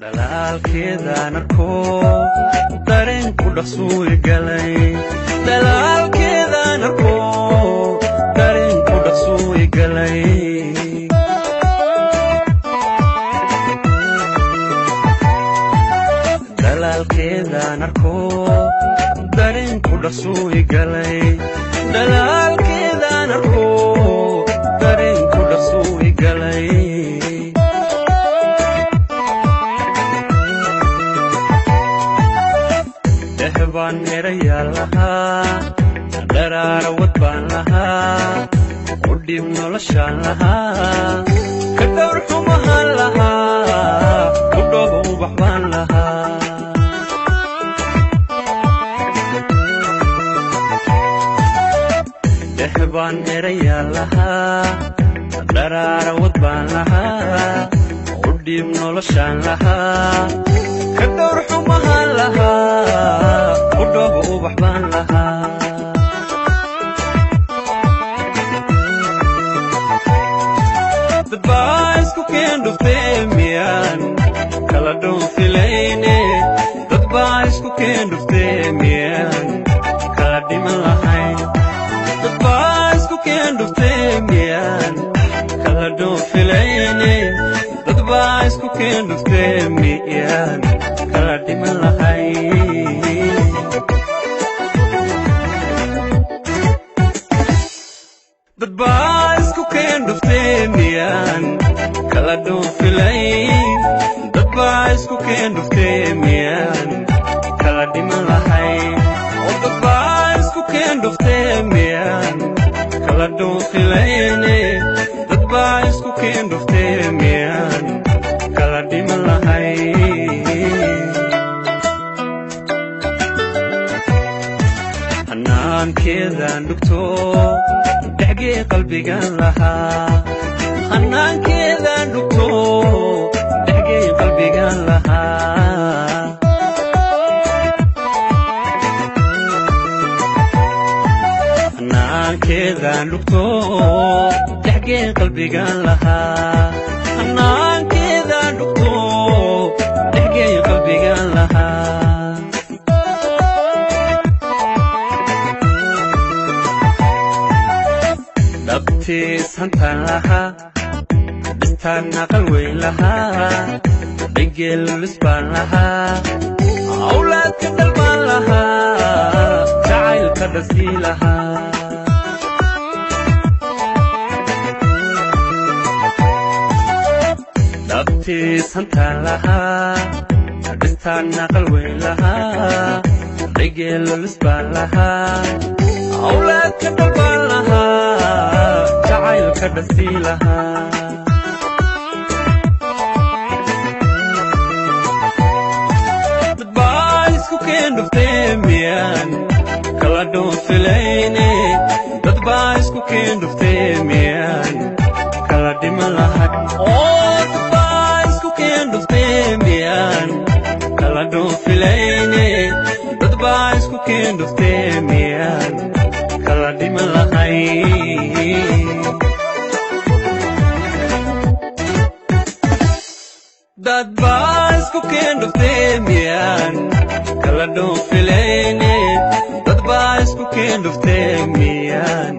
dalaalkeedaan arko dareenku dhaqsuu igalay dalaalkeedaan arko dareenku dhaqsuu igalay dalaalkeedaan arko dareenku dhaqsuu igalay dalaalkeedaan arko dareenku dhaqsuu igalay baan erayaa lahaa daraara wad baan lahaa u dhib noloshaan lahaa ka dhowr xumahaan lahaa u dhooba ubax baan lahaa dhex baan erayaa lahaa daraara wad baan lahaa u dhib noloshaan lahaa ka dhowr xumahaan lahaa udhooba ubax baan lahaa dad baa isku keen dhuftee miyaan kala dhoonfilayne dad baa isku keen dhuftee miyaan kala dhiman lahayn dad baa isku keen dhuftee miyaan kala dhoonfilayne dad baa isku keen dhuftee miyaan kala dhiman lahayn dad baa isku keen dhuftee miyaan kala dhoonfilayn dad baa isku keen dhuftee miyaan kala dhiman lahayn oo dad baa isku keen dhuftee miyaan kala dhoonfilayne dad baa isku keen dhuftee miyaan kala dhiman lahayn hanaankeedaan dhugto dhexgee qalbigaan lahaa hanaankeedaan dhugto dhexgee qalbigaan lahaa hanaankeedaan dhugto dhexgee qalbigaan lahaa hanaankeedaan dhugto dhexgee qalbigaan lahaa dhabtiis hantaan lahaa dhistaan aqal weyn lahaa dheggeelulis baan lahaa awlaadka dhal baan lahaa jacaylka dhasii lahaa dhabtiis hantaan lahaa dhistaan aqal weyn lahaa dheggeelulis baan lahaa awlaadka dhal baan lahaa jacaylka dhasii lahaa dad baa isku keen dhuftee miyaan kala dhoonfilayne dad baa isku keen dhuftee miyaan kala dhiman lahayn oo dad baa isku keen dhuftee miyaan kala dhoonfilayne dad baa isku keen dhuftee miyaan kala dhiman lahayn dad baa isku keen dhuftee miyaan kala dhoonfilayne dad baa isku keen dhuftee miyaan